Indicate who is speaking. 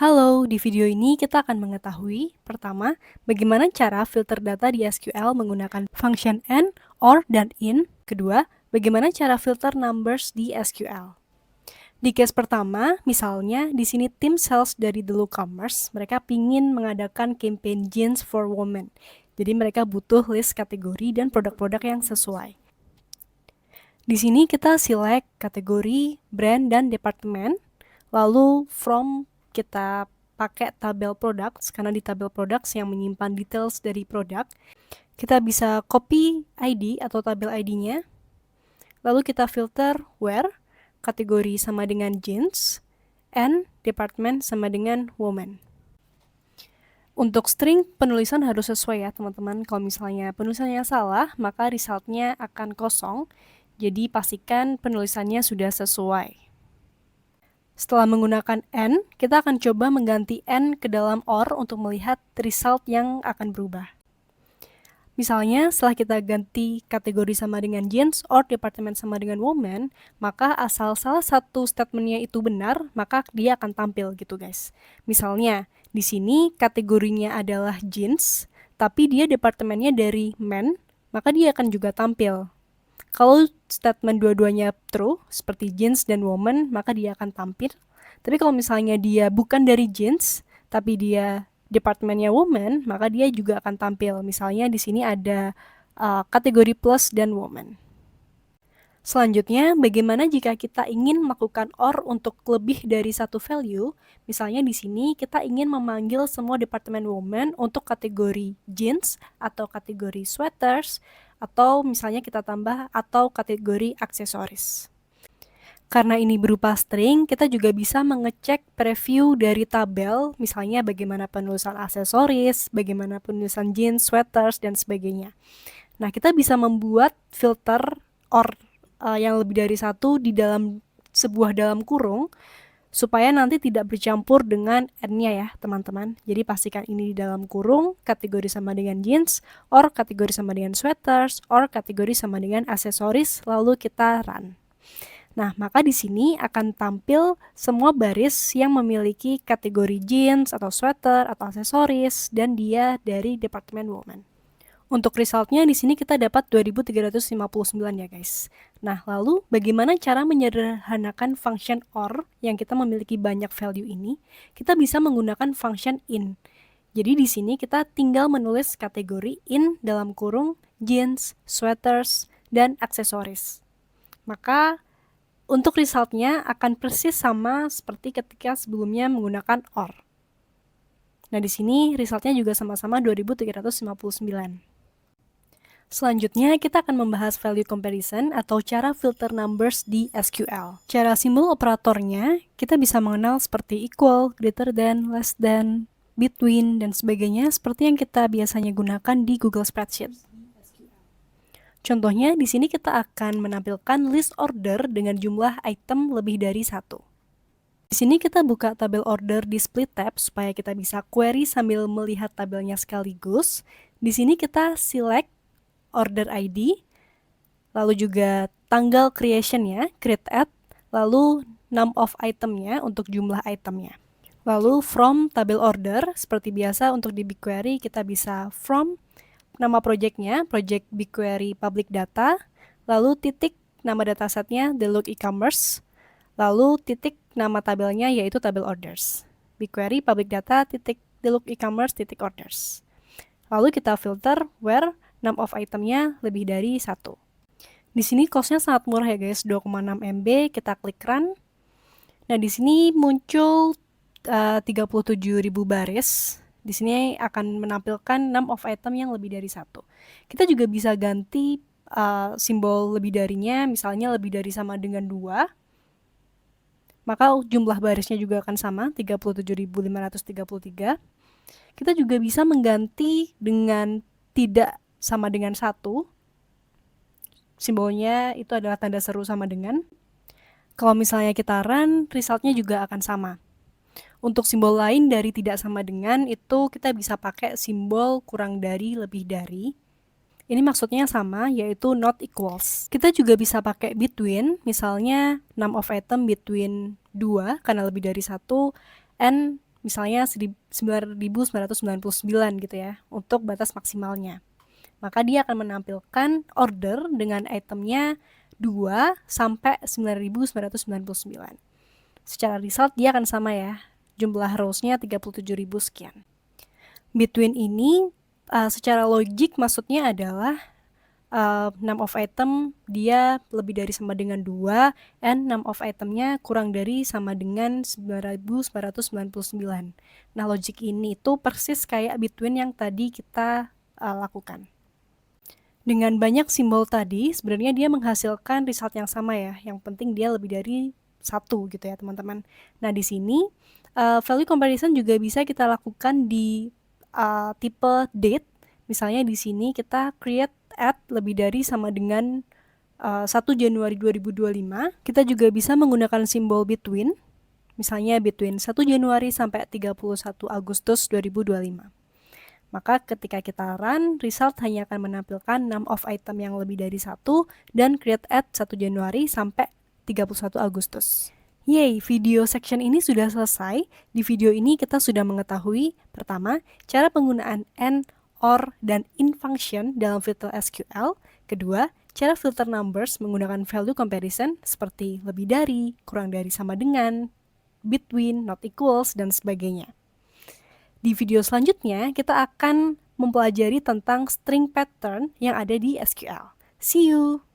Speaker 1: Halo, di video ini kita akan mengetahui, pertama, bagaimana cara filter data di SQL menggunakan function and, or, dan in. Kedua, bagaimana cara filter numbers di SQL. Di case pertama, misalnya di sini tim sales dari The Lookcomers, mereka ingin mengadakan campaign jeans for women. Jadi mereka butuh list kategori dan produk-produk yang sesuai. Di sini kita select kategori, brand, dan departemen. Lalu from kita pakai tabel products, karena di tabel products yang menyimpan details dari produk. Kita bisa copy ID atau tabel ID-nya. Lalu kita filter where, kategori sama dengan jeans, and department sama dengan woman. Untuk string, penulisan harus sesuai ya teman-teman. Kalau misalnya penulisannya salah, maka resultnya akan kosong. Jadi pastikan penulisannya sudah sesuai. Setelah menggunakan and, kita akan coba mengganti and ke dalam or untuk melihat result yang akan berubah. Misalnya, setelah kita ganti kategori sama dengan jeans or departemen sama dengan woman, maka asal salah satu statementnya itu benar, maka dia akan tampil gitu guys. Misalnya, di sini kategorinya adalah jeans, tapi dia departemennya dari men, maka dia akan juga tampil. Kalau statement dua-duanya true, seperti jeans dan woman, maka dia akan tampil. Tapi kalau misalnya dia bukan dari jeans, tapi dia departemennya woman, maka dia juga akan tampil. Misalnya di sini ada kategori plus dan woman. Selanjutnya, bagaimana jika kita ingin melakukan OR untuk lebih dari satu value? Misalnya di sini kita ingin memanggil semua departemen woman untuk kategori jeans atau kategori sweaters, atau misalnya kita tambah atau kategori aksesoris. Karena ini berupa string, kita juga bisa mengecek preview dari tabel, misalnya bagaimana penulisan aksesoris, bagaimana penulisan jeans, sweaters, dan sebagainya. Nah, kita bisa membuat filter OR yang lebih dari satu di dalam sebuah dalam kurung, supaya nanti tidak bercampur dengan n-nya ya teman-teman. Jadi pastikan ini di dalam kurung, kategori sama dengan jeans, or kategori sama dengan sweaters, or kategori sama dengan aksesoris, lalu kita run. Nah, maka di sini akan tampil semua baris yang memiliki kategori jeans atau sweater atau aksesoris, dan dia dari departemen woman. Untuk resultnya di sini kita dapat 2359 ya guys. Nah, lalu bagaimana cara menyederhanakan function OR yang kita memiliki banyak value ini? Kita bisa menggunakan function in. Jadi di sini kita tinggal menulis kategori in dalam kurung jeans, sweaters, dan aksesoris. Maka untuk resultnya akan persis sama seperti ketika sebelumnya menggunakan OR. Nah, di sini resultnya juga sama-sama 2359. Selanjutnya, kita akan membahas value comparison atau cara filter numbers di SQL. Cara simbol operatornya, kita bisa mengenal seperti equal, greater than, less than, between, dan sebagainya seperti yang kita biasanya gunakan di Google Spreadsheet. Contohnya, di sini kita akan menampilkan list order dengan jumlah item lebih dari satu. Di sini kita buka tabel order di split tab supaya kita bisa query sambil melihat tabelnya sekaligus. Di sini kita select order ID, lalu juga tanggal creation-nya, create at, lalu num of item-nya untuk jumlah itemnya. Lalu from tabel order, seperti biasa untuk di BigQuery kita bisa from nama project-nya, project BigQuery public data, lalu titik nama datasetnya The Look E-commerce, lalu titik nama tabelnya yaitu tabel orders. BigQuery public data titik The Look E-commerce titik orders. Lalu kita filter where num of itemnya lebih dari 1. Di sini cost-nya sangat murah ya guys, 2,6 MB, kita klik run. Nah, di sini muncul 37.000 baris. Di sini akan menampilkan num of item yang lebih dari 1. Kita juga bisa ganti simbol lebih darinya, misalnya lebih dari sama dengan 2. Maka jumlah barisnya juga akan sama, 37.533. Kita juga bisa mengganti dengan tidak sama dengan 1. Simbolnya itu adalah tanda seru sama dengan. Kalau misalnya kita run, resultnya juga akan sama. Untuk simbol lain dari tidak sama dengan, itu kita bisa pakai simbol kurang dari, lebih dari. Ini maksudnya sama, yaitu not equals. Kita juga bisa pakai between, misalnya num of item between 2, karena lebih dari 1, and misalnya 9.999 gitu ya, untuk batas maksimalnya. Maka dia akan menampilkan order dengan itemnya 2 sampai 9.999. Secara result dia akan sama ya, jumlah rows-nya 37.000 sekian. Between ini secara logik maksudnya adalah num of item dia lebih dari sama dengan 2 and num of itemnya kurang dari sama dengan 9.999. Nah, logik ini itu persis kayak between yang tadi kita lakukan. Dengan banyak simbol tadi, sebenarnya dia menghasilkan result yang sama ya. Yang penting dia lebih dari 1 gitu ya, teman-teman. Nah, di sini value comparison juga bisa kita lakukan di tipe date. Misalnya di sini kita create at lebih dari sama dengan 1 Januari 2025. Kita juga bisa menggunakan simbol between. Misalnya between 1 Januari sampai 31 Agustus 2025. Maka ketika kita run, result hanya akan menampilkan num of item yang lebih dari 1 dan create at 1 Januari sampai 31 Agustus. Yeay, video section ini sudah selesai. Di video ini kita sudah mengetahui, pertama, cara penggunaan and, or, dan in function dalam filter SQL. Kedua, cara filter numbers menggunakan value comparison seperti lebih dari, kurang dari sama dengan, between, not equals, dan sebagainya. Di video selanjutnya, kita akan mempelajari tentang string pattern yang ada di SQL. See you!